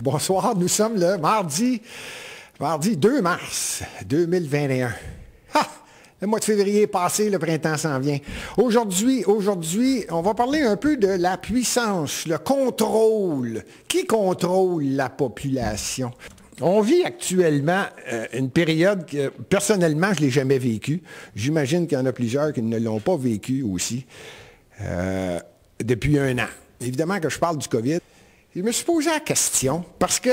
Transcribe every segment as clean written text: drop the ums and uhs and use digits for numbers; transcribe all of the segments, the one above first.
Bonsoir, nous sommes le mardi 2 mars 2021. Ah! Le mois de février est passé, le printemps s'en vient. Aujourd'hui, on va parler un peu de la puissance, le contrôle. Qui contrôle la population? On vit actuellement une période que, personnellement, je ne l'ai jamais vécue. J'imagine qu'il y en a plusieurs qui ne l'ont pas vécue aussi depuis un an. Évidemment que je parle du COVID. Je me suis posé la question parce que,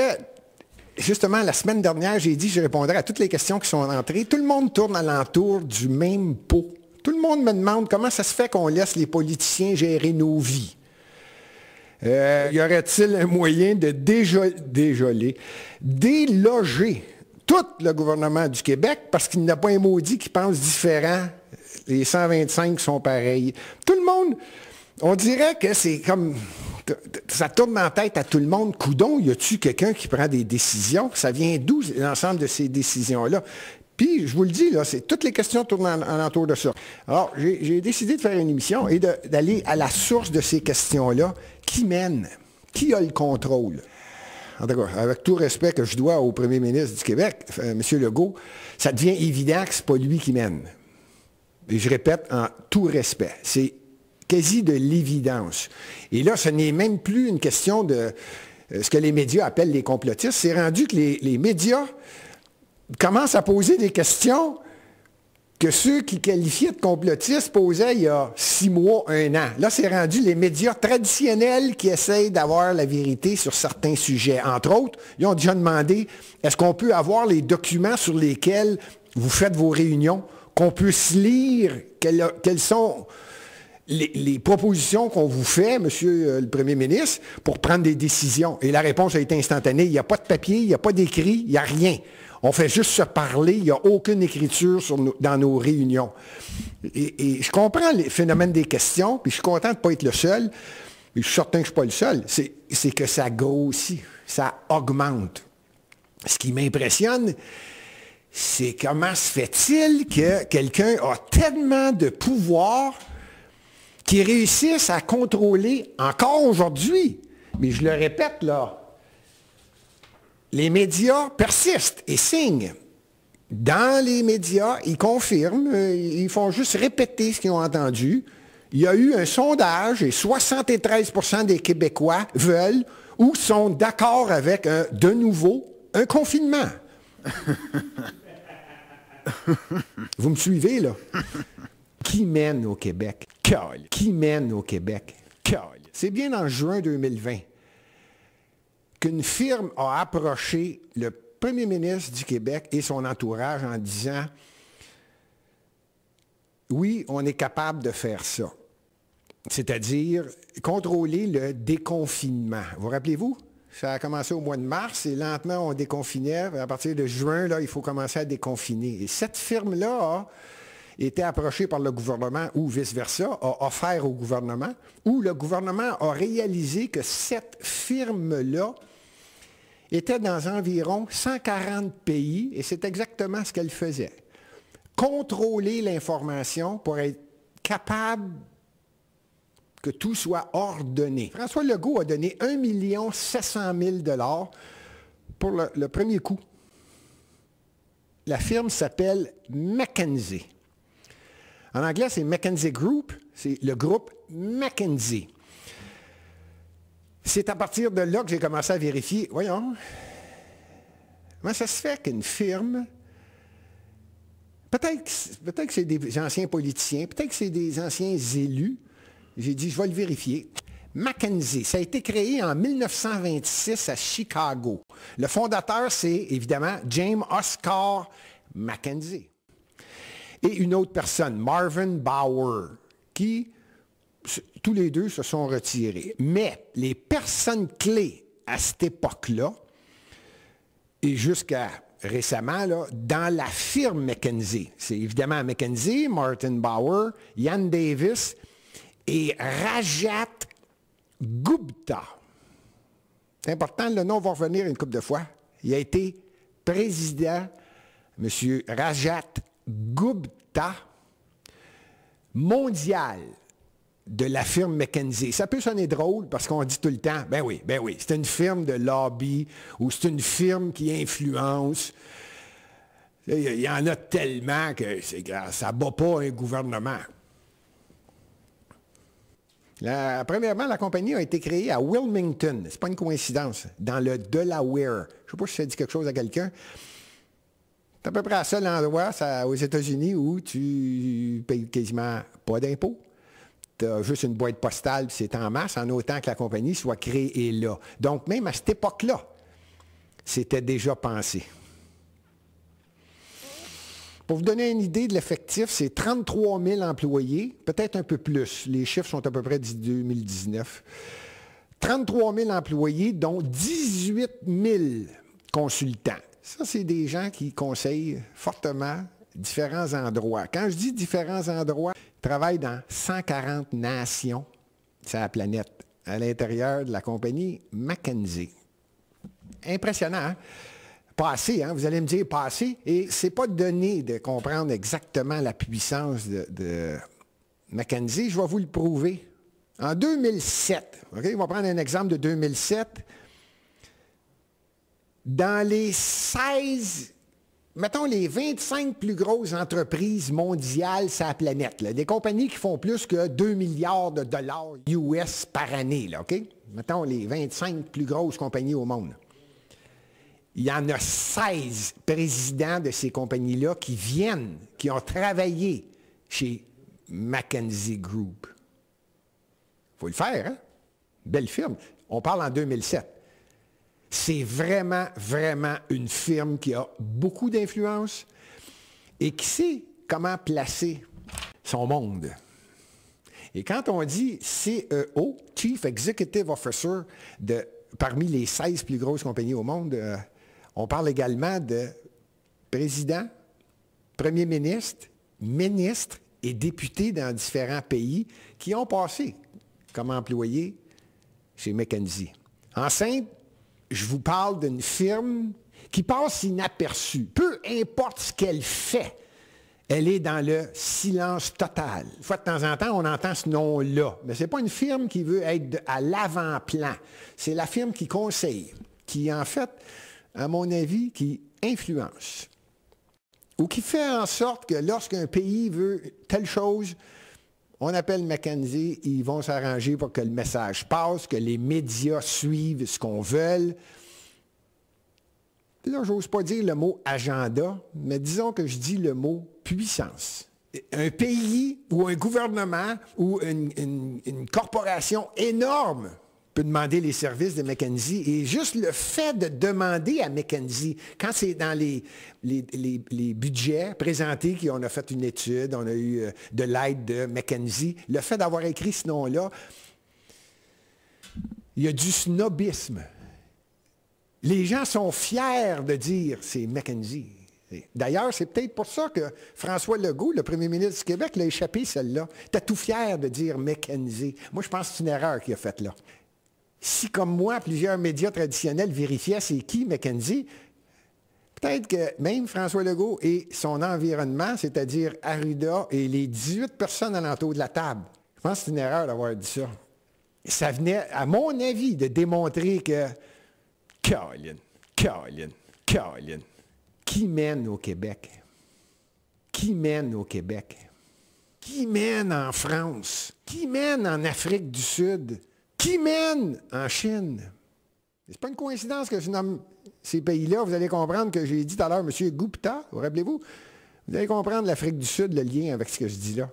justement, la semaine dernière, j'ai dit que je répondrais à toutes les questions qui sont entrées. Tout le monde tourne alentour du même pot. Tout le monde me demande comment ça se fait qu'on laisse les politiciens gérer nos vies. Y aurait-il un moyen de déloger tout le gouvernement du Québec parce qu'il n'y a pas un maudit qui pense différent? Les 125 sont pareils. Tout le monde, on dirait que c'est comme... Ça tourne dans la tête à tout le monde. Coudon, y a-tu quelqu'un qui prend des décisions? Ça vient d'où l'ensemble de ces décisions-là? Puis, je vous le dis, là, toutes les questions tournent alentour de ça. Alors, j'ai décidé de faire une émission et d'aller à la source de ces questions-là. Qui mène? Qui a le contrôle? En tout cas, avec tout respect que je dois au premier ministre du Québec, M. Legault, ça devient évident que ce n'est pas lui qui mène. Et je répète, en tout respect, c'est quasi de l'évidence. Et là, ce n'est même plus une question de ce que les médias appellent les complotistes. C'est rendu que les médias commencent à poser des questions que ceux qui qualifiaient de complotistes posaient il y a 6 mois, 1 an. Là, c'est rendu les médias traditionnels qui essayent d'avoir la vérité sur certains sujets. Entre autres, ils ont déjà demandé, est-ce qu'on peut avoir les documents sur lesquels vous faites vos réunions, qu'on puisse lire quels sont les propositions qu'on vous fait, Monsieur le Premier ministre, pour prendre des décisions. Et la réponse a été instantanée. Il n'y a pas de papier, il n'y a pas d'écrit, il n'y a rien. On fait juste se parler, il n'y a aucune écriture dans nos réunions. Et je comprends les phénomènes des questions, puis je suis content de ne pas être le seul, mais je suis certain que je ne suis pas le seul. C'est que ça grossit, ça augmente. Ce qui m'impressionne, c'est comment se fait-il que quelqu'un a tellement de pouvoir qui réussissent à contrôler encore aujourd'hui. Mais je le répète là, les médias persistent et signent. Dans les médias, ils confirment, ils font juste répéter ce qu'ils ont entendu. Il y a eu un sondage et 73% des Québécois veulent ou sont d'accord avec, de nouveau, un confinement. Vous me suivez, là? Qui mène au Québec? Qui mène au Québec? C'est bien en juin 2020 qu'une firme a approché le premier ministre du Québec et son entourage en disant « Oui, on est capable de faire ça. » C'est-à-dire contrôler le déconfinement. Vous rappelez-vous? Ça a commencé au mois de mars et lentement on déconfinait. À partir de juin, là, il faut commencer à déconfiner. Et cette firme-là a été approché par le gouvernement ou vice-versa, a offert au gouvernement, ou le gouvernement a réalisé que cette firme-là était dans environ 140 pays, et c'est exactement ce qu'elle faisait. Contrôler l'information pour être capable que tout soit ordonné. François Legault a donné 1 700 000 $ pour le premier coup. La firme s'appelle McKinsey. En anglais, c'est McKinsey Group, c'est le groupe McKinsey. C'est à partir de là que j'ai commencé à vérifier, voyons, comment ça se fait qu'une firme, peut-être que c'est des anciens politiciens, peut-être que c'est des anciens élus, j'ai dit, je vais le vérifier. McKinsey, ça a été créé en 1926 à Chicago. Le fondateur, c'est évidemment James Oscar McKinsey. Et une autre personne, Marvin Bower, qui, tous les deux se sont retirés. Mais les personnes clés à cette époque-là, et jusqu'à récemment, là, dans la firme McKinsey, c'est évidemment McKinsey, Martin Bower, Ian Davis et Rajat Gupta. C'est important, le nom va revenir une couple de fois. Il a été président, M. Rajat Gupta, mondial de la firme McKinsey. Ça peut sonner drôle parce qu'on dit tout le temps, ben oui, c'est une firme de lobby ou c'est une firme qui influence. Il y en a tellement que ça ne bat pas un gouvernement. Premièrement, la compagnie a été créée à Wilmington. Ce n'est pas une coïncidence. Dans le Delaware. Je ne sais pas si ça dit quelque chose à quelqu'un. C'est à peu près le seul endroit aux États-Unis où tu payes quasiment pas d'impôts. Tu as juste une boîte postale, c'est en masse, en autant que la compagnie soit créée là. Donc, même à cette époque-là, c'était déjà pensé. Pour vous donner une idée de l'effectif, c'est 33 000 employés, peut-être un peu plus. Les chiffres sont à peu près de 2019. 33 000 employés, dont 18 000 consultants. Ça, c'est des gens qui conseillent fortement différents endroits. Quand je dis différents endroits, ils travaillent dans 140 nations sur la planète, à l'intérieur de la compagnie McKinsey. Impressionnant, hein? Pas assez, hein? Vous allez me dire pas assez. Et ce n'est pas donné de comprendre exactement la puissance de McKinsey. Je vais vous le prouver. En 2007, okay? On va prendre un exemple de 2007. Dans les 16, mettons les 25 plus grosses entreprises mondiales sur la planète, là, des compagnies qui font plus que 2 milliards de dollars US par année, là, OK? Mettons les 25 plus grosses compagnies au monde. Il y en a 16 présidents de ces compagnies-là qui ont travaillé chez McKinsey Group. Il faut le faire, hein? Belle firme. On parle en 2007. C'est vraiment, vraiment une firme qui a beaucoup d'influence et qui sait comment placer son monde. Et quand on dit CEO, Chief Executive Officer, parmi les 16 plus grosses compagnies au monde, on parle également de président, premier ministre, ministre et députés dans différents pays qui ont passé comme employés chez McKinsey. Enceinte, je vous parle d'une firme qui passe inaperçue. Peu importe ce qu'elle fait, elle est dans le silence total. Une fois de temps en temps, on entend ce nom-là. Mais ce n'est pas une firme qui veut être à l'avant-plan. C'est la firme qui conseille, qui en fait, à mon avis, qui influence. Ou qui fait en sorte que lorsqu'un pays veut telle chose, on appelle McKinsey, ils vont s'arranger pour que le message passe, que les médias suivent ce qu'on veut. Là, j'ose pas dire le mot agenda, mais disons que je dis le mot puissance. Un pays ou un gouvernement ou une corporation énorme peut demander les services de McKinsey. Et juste le fait de demander à McKinsey, quand c'est dans les budgets présentés, qu'on a fait une étude, on a eu de l'aide de McKinsey, le fait d'avoir écrit ce nom-là, il y a du snobisme. Les gens sont fiers de dire c'est McKinsey. D'ailleurs, c'est peut-être pour ça que François Legault, le premier ministre du Québec, l'a échappé celle-là. Il était tout fier de dire McKinsey. Moi, je pense que c'est une erreur qu'il a faite là. Si, comme moi, plusieurs médias traditionnels vérifiaient c'est qui McKinsey, peut-être que même François Legault et son environnement, c'est-à-dire Arruda et les 18 personnes alentour de la table, je pense que c'est une erreur d'avoir dit ça. Ça venait, à mon avis, de démontrer que Caroline, qui mène au Québec? Qui mène au Québec? Qui mène en France? Qui mène en Afrique du Sud? Qui mène en Chine? C'est pas une coïncidence que je nomme ces pays-là. Vous allez comprendre que j'ai dit tout à l'heure, M. Gupta, vous rappelez-vous? Vous allez comprendre l'Afrique du Sud, le lien avec ce que je dis là.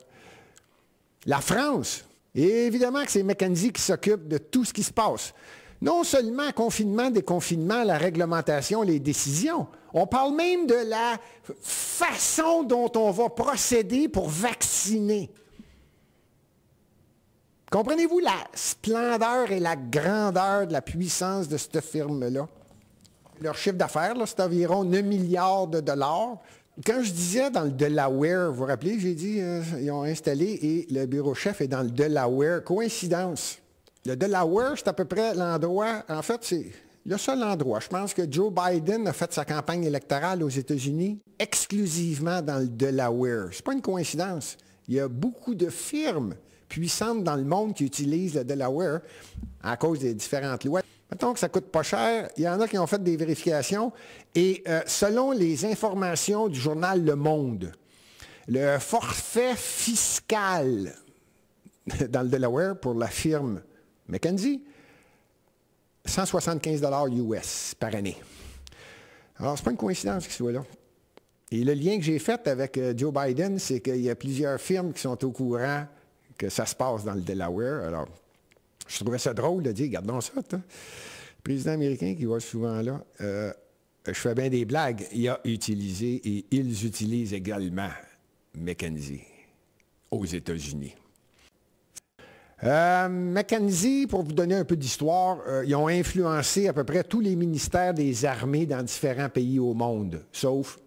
La France. Et évidemment que c'est McKinsey qui s'occupe de tout ce qui se passe. Non seulement confinement, déconfinement, la réglementation, les décisions. On parle même de la façon dont on va procéder pour vacciner. Comprenez-vous la splendeur et la grandeur de la puissance de cette firme-là? Leur chiffre d'affaires, c'est environ 9 milliards de dollars. Quand je disais dans le Delaware, vous vous rappelez, j'ai dit, ils ont installé et le bureau chef est dans le Delaware. Coïncidence. Le Delaware, c'est à peu près l'endroit, en fait, c'est le seul endroit. Je pense que Joe Biden a fait sa campagne électorale aux États-Unis exclusivement dans le Delaware. Ce n'est pas une coïncidence. Il y a beaucoup de firmes puissantes dans le monde qui utilisent le Delaware à cause des différentes lois. Mettons que ça ne coûte pas cher. Il y en a qui ont fait des vérifications. Et selon les informations du journal Le Monde, le forfait fiscal dans le Delaware pour la firme McKenzie, 175 $ US par année. Alors, ce n'est pas une coïncidence qu'il soit là. Et le lien que j'ai fait avec Joe Biden, c'est qu'il y a plusieurs firmes qui sont au courant que ça se passe dans le Delaware. Alors, je trouvais ça drôle de dire, gardons ça, toi. Le président américain qui va souvent là, je fais bien des blagues, il a utilisé et ils utilisent également McKenzie aux États-Unis. McKenzie, pour vous donner un peu d'histoire, ils ont influencé à peu près tous les ministères des armées dans différents pays au monde, sauf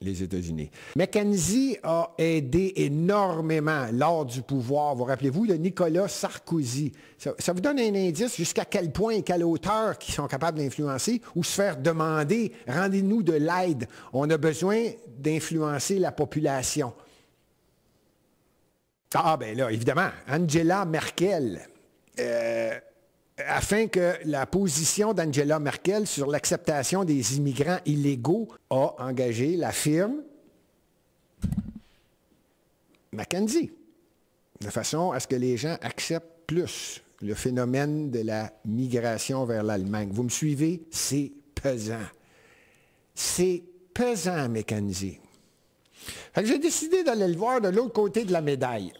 les États-Unis. McKenzie a aidé énormément lors du pouvoir. Vous rappelez-vous de Nicolas Sarkozy. Ça vous donne un indice jusqu'à quel point et quelle hauteur qu'ils sont capables d'influencer ou se faire demander, rendez-nous de l'aide. On a besoin d'influencer la population. Ah, ben là, évidemment, Angela Merkel, afin que la position d'Angela Merkel sur l'acceptation des immigrants illégaux a engagé la firme McKenzie, de façon à ce que les gens acceptent plus le phénomène de la migration vers l'Allemagne. Vous me suivez? C'est pesant. C'est pesant, McKenzie. Fait que j'ai décidé d'aller le voir de l'autre côté de la médaille.